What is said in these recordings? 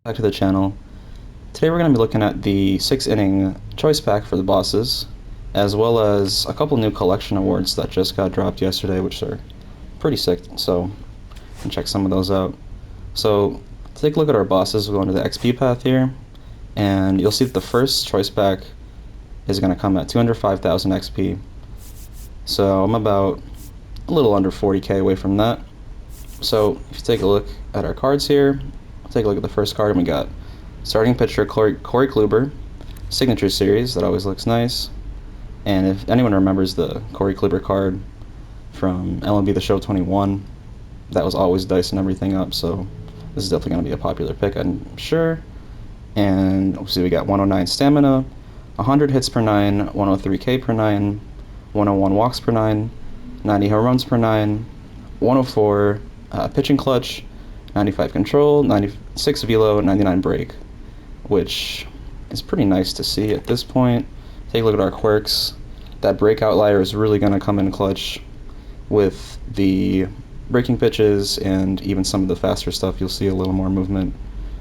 Back to the channel. Today we're going to be looking at the 6-inning choice pack for the bosses, as well as a couple new collection awards that just got dropped yesterday, which are pretty sick, so you can check some of those out. So to take a look at our bosses, we'll go into the XP path here, and you'll see that the first choice pack is going to come at 205,000 XP. So I'm about a little under 40k away from that. So if you take a look at our cards here, take a look at the first card, and we got starting pitcher Corey Kluber, signature series. That always looks nice. And if anyone remembers the Corey Kluber card from MLB The Show 21, that was always dicing everything up, so this is definitely going to be a popular pick, I'm sure. And we'll see, we got 109 stamina, 100 hits per 9, 103k per 9, 101 walks per 9, 90 home runs per 9, 104 pitching clutch, 95 control, 96 velo, 99 break, which is pretty nice to see at this point. Take a look at our quirks. That break outlier is really going to come in clutch with the breaking pitches, and even some of the faster stuff you'll see a little more movement.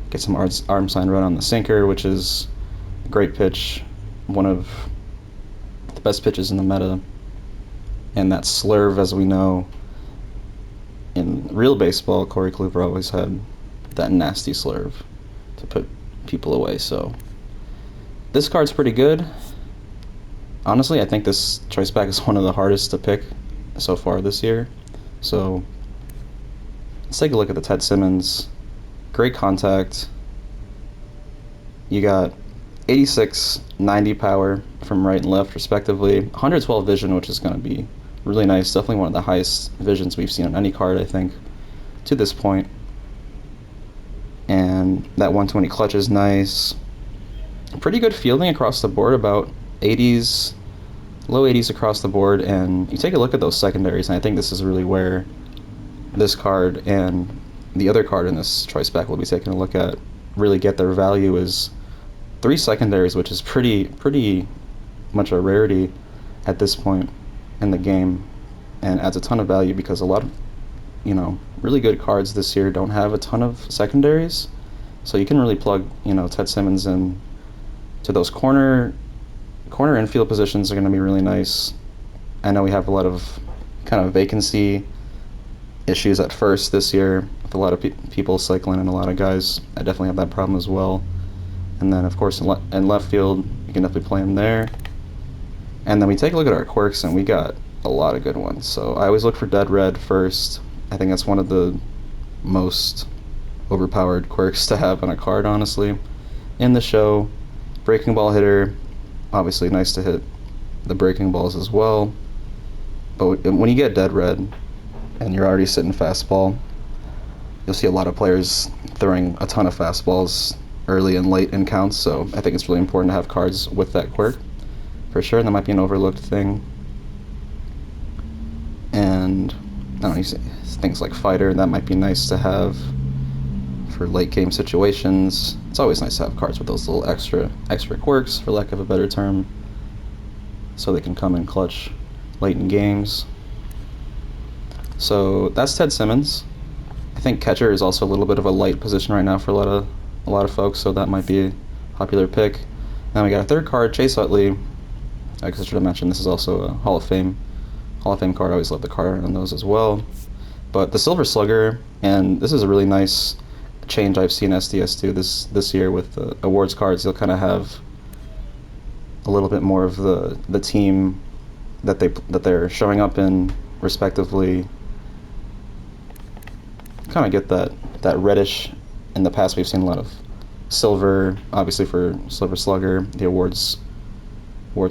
Get some arm sign run on the sinker, which is a great pitch, one of the best pitches in the meta. And that slurve, as we know, in real baseball, Corey Kluber always had that nasty slurve to put people away. So this card's pretty good. Honestly, I think this choice pack is one of the hardest to pick so far this year. So let's take a look at the Ted Simmons. Great contact. You got 86, 90 power from right and left respectively, 112 vision, which is going to be really nice. Definitely one of the highest visions we've seen on any card, I think, to this point. And that 120 clutch is nice. Pretty good fielding across the board, about 80s, low 80s across the board. And you take a look at those secondaries, and I think this is really where this card and the other card in this choice pack we'll be taking a look at really get their value, is 3 secondaries, which is pretty much a rarity at this point in the game, and adds a ton of value because a lot of really good cards this year don't have a ton of secondaries, so you can really plug Ted Simmons in to those corner infield positions. Are going to be really nice. I know we have a lot of kind of vacancy issues at first this year with a lot of people cycling and a lot of guys. I definitely have that problem as well. And then of course in left field you can definitely play him there. And then we take a look at our quirks, and we got a lot of good ones. So I always look for Dead Red first. I think that's one of the most overpowered quirks to have on a card, honestly. In the show, breaking ball hitter, obviously nice to hit the breaking balls as well. But when you get Dead Red and you're already sitting fastball, you'll see a lot of players throwing a ton of fastballs early and late in counts, so I think it's really important to have cards with that quirk. For sure, that might be an overlooked thing. And I don't know, you see things like fighter, that might be nice to have for late game situations. It's always nice to have cards with those little extra quirks, for lack of a better term, so they can come in clutch late in games. So that's Ted Simmons. I think catcher is also a little bit of a light position right now for a lot of folks, so that might be a popular pick. Then we got a third card, Chase Utley. I guess I should have mentioned this is also a Hall of Fame card. I always love the card on those as well. But the Silver Slugger, and this is a really nice change I've seen SDS do this year with the awards cards. They'll kind of have a little bit more of the team that they're showing up in respectively. Kind of get that reddish. In the past we've seen a lot of silver, obviously for Silver Slugger. The awards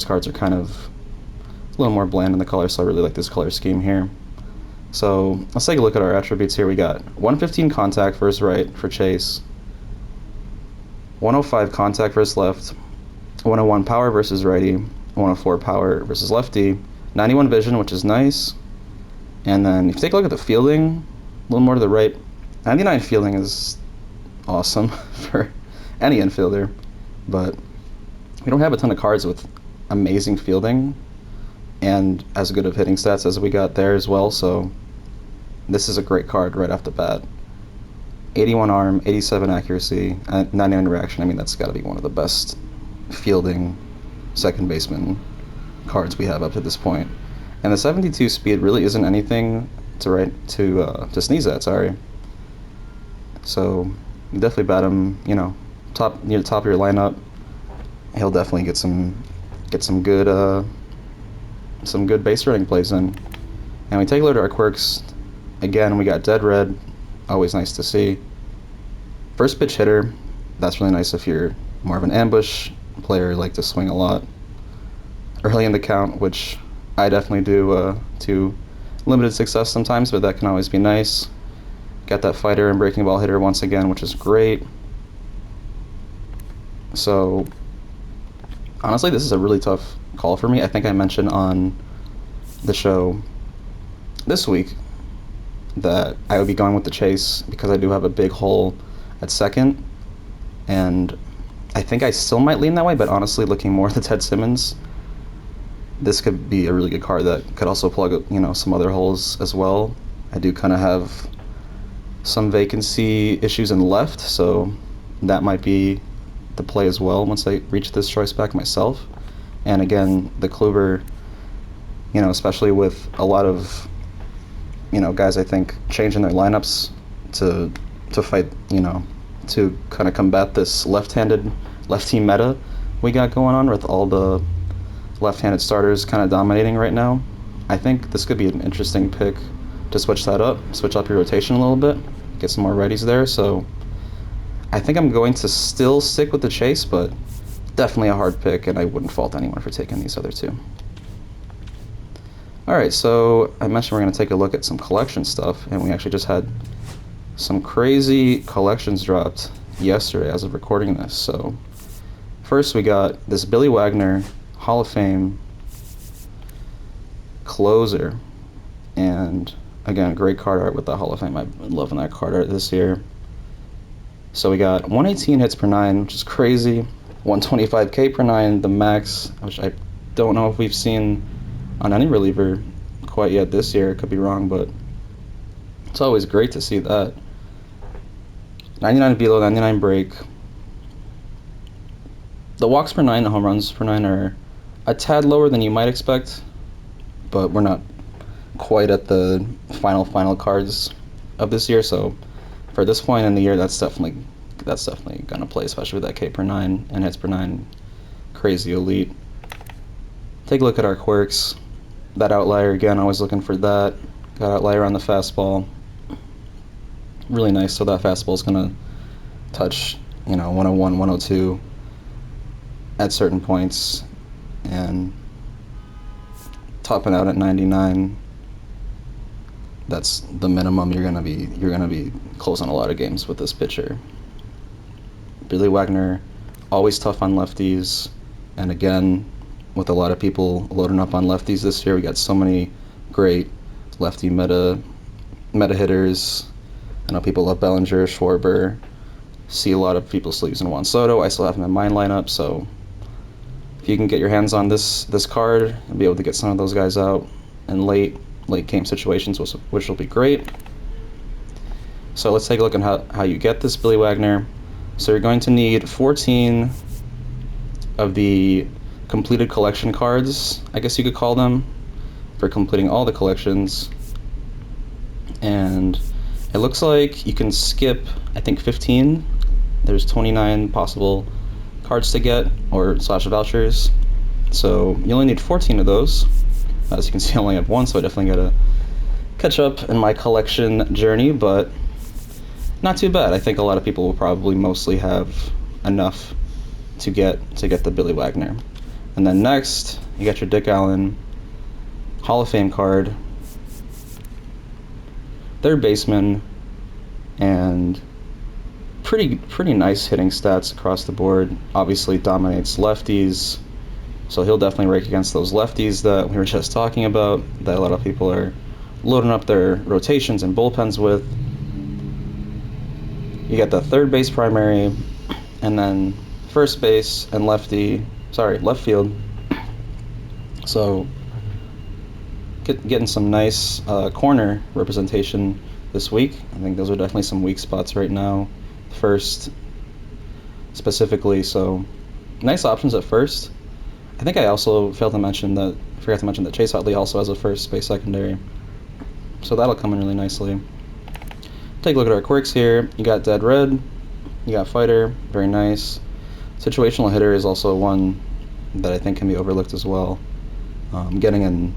cards are kind of a little more bland in the color, so I really like this color scheme here. So let's take a look at our attributes here. We got 115 contact versus right for Chase, 105 contact versus left, 101 power versus righty, 104 power versus lefty, 91 vision, which is nice. And then if you take a look at the fielding, a little more to the right, 99 fielding is awesome for any infielder, but we don't have a ton of cards with amazing fielding and as good of hitting stats as we got there as well, so this is a great card right off the bat. 81 arm, 87 accuracy, 99 reaction. I mean, that's got to be one of the best fielding second baseman cards we have up to this point. And the 72 speed really isn't anything to sneeze at. Sorry. So you definitely bat him, near the top of your lineup. He'll definitely get some good base running plays in. And we take a look at our quirks. Again, we got dead red, always nice to see. First pitch hitter, that's really nice if you're more of an ambush player, you like to swing a lot early in the count, which I definitely do to limited success sometimes, but that can always be nice. Got that fighter and breaking ball hitter once again, which is great. So honestly, this is a really tough call for me. I think I mentioned on the show this week that I would be going with the Chase because I do have a big hole at second, and I think I still might lean that way, but honestly, looking more at the Ted Simmons, this could be a really good card that could also plug, some other holes as well. I do kind of have some vacancy issues in left, so that might be the play as well once I reach this choice back myself. And again, the Kluber, especially with a lot of, guys, I think, changing their lineups to fight, to kind of combat this lefty meta we got going on with all the left-handed starters kind of dominating right now. I think this could be an interesting pick to switch that up, switch up your rotation a little bit, get some more righties there. So I think I'm going to still stick with the Chase, but definitely a hard pick, and I wouldn't fault anyone for taking these other two. Alright, so I mentioned we're going to take a look at some collection stuff, and we actually just had some crazy collections dropped yesterday as of recording this. So first we got this Billy Wagner Hall of Fame closer, and again, great card art with the Hall of Fame. I've been loving that card art this year. So we got 118 hits per 9, which is crazy, 125K per 9, the max, which I don't know if we've seen on any reliever quite yet this year. Could be wrong, but it's always great to see that. 99 velo, 99 break. The walks per 9, the home runs per 9 are a tad lower than you might expect, but we're not quite at the final cards of this year, so for this point in the year, that's definitely gonna play, especially with that K per 9 and hits per 9, crazy elite. Take a look at our quirks. That outlier again, always looking for that. Got outlier on the fastball, really nice. So that fastball is gonna touch 101, 102 at certain points, and topping out at 99. That's the minimum you're gonna be closing a lot of games with this pitcher. Billy Wagner, always tough on lefties, and again, with a lot of people loading up on lefties this year, we got so many great lefty meta hitters. I know people love Bellinger, Schwarber. See a lot of people still using Juan Soto. I still have him in my lineup, so if you can get your hands on this card and be able to get some of those guys out in late game situations, which will be great. So let's take a look at how you get this Billy Wagner. So you're going to need 14 of the completed collection cards, I guess you could call them, for completing all the collections. And it looks like you can skip, I think, 15. There's 29 possible cards to get, or slash vouchers. So you only need 14 of those. As you can see, I only have one, so I definitely gotta catch up in my collection journey, but not too bad. I think a lot of people will probably mostly have enough to get the Billy Wagner. And then next, you got your Dick Allen Hall of Fame card, third baseman, and pretty nice hitting stats across the board. Obviously dominates lefties, so he'll definitely rake against those lefties that we were just talking about, that a lot of people are loading up their rotations and bullpens with. You got the third base primary, and then first base and left field. So getting some nice corner representation this week. I think those are definitely some weak spots right now. First, specifically, so nice options at first. I think I also forgot to mention that Chase Utley also has a first base secondary, so that'll come in really nicely. Take a look at our quirks here. You got Dead Red, you got Fighter, very nice. Situational Hitter is also one that I think can be overlooked as well. Getting in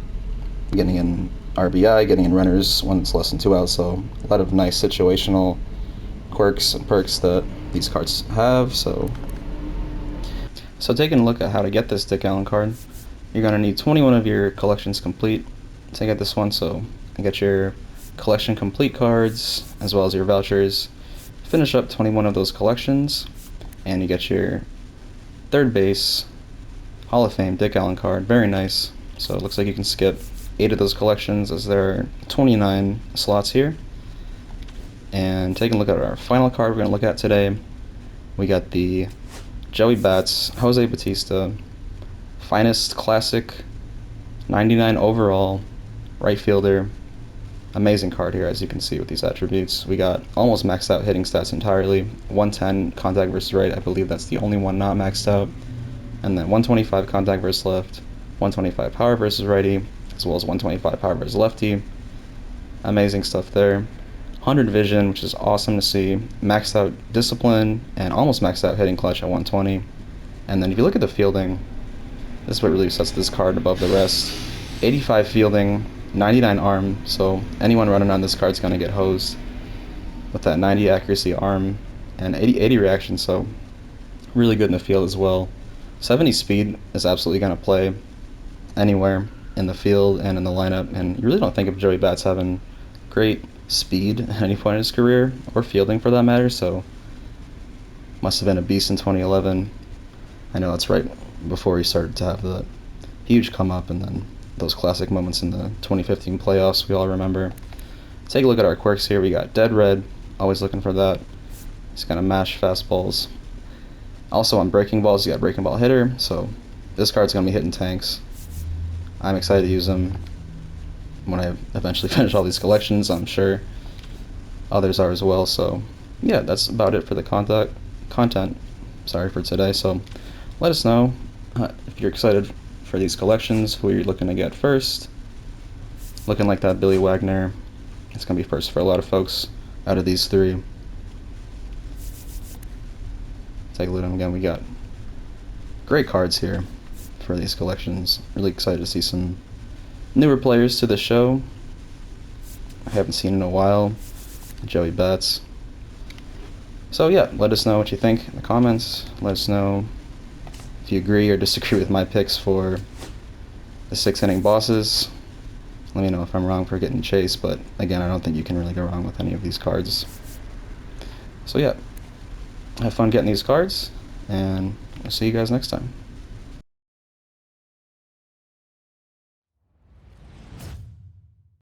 RBI, getting in runners when it's less than 2 outs, so a lot of nice situational quirks and perks that these cards have. So taking a look at how to get this Dick Allen card, you're going to need 21 of your collections complete to get this one, so you get your collection complete cards as well as your vouchers. Finish up 21 of those collections and you get your third base Hall of Fame Dick Allen card. Very nice. So it looks like you can skip 8 of those collections as there are 29 slots here. And taking a look at our final card we're going to look at today, we got the Joey Bats Jose Bautista Finest Classic 99 overall right fielder. Amazing card here, as you can see with these attributes. We got almost maxed out hitting stats entirely. 110 contact versus right, I believe that's the only one not maxed out. And then 125 contact versus left, 125 power versus righty, as well as 125 power versus lefty. Amazing stuff there. 100 vision, which is awesome to see. Maxed out discipline and almost maxed out hitting clutch at 120. And then if you look at the fielding, this is what really sets this card above the rest. 85 fielding, 99 arm, so anyone running on this card is going to get hosed with that 90 accuracy arm and 80 reaction, so really good in the field as well. 70 speed is absolutely going to play anywhere in the field and in the lineup, and you really don't think of Joey Bats having great speed at any point in his career, or fielding for that matter, so must have been a beast in 2011. I know that's right before he started to have the huge come up and then those classic moments in the 2015 playoffs we all remember. Take a look at our quirks here. We got Dead Red, always looking for that. He's gonna mash fastballs. Also on breaking balls, you got Breaking Ball Hitter, so this card's gonna be hitting tanks. I'm excited to use him when I eventually finish all these collections. I'm sure others are as well. So yeah, that's about it for the content for today. So let us know if you're excited for these collections, who you're looking to get first. Looking like that Billy Wagner, it's going to be first for a lot of folks out of these 3. Take a look at them again. We got great cards here for these collections. Really excited to see some newer players to the show I haven't seen in a while. Joey Bats. So yeah, let us know what you think in the comments. Let us know if you agree or disagree with my picks for the 6-inning bosses. Let me know if I'm wrong for getting Chase, but again, I don't think you can really go wrong with any of these cards. So yeah, have fun getting these cards, and I'll see you guys next time.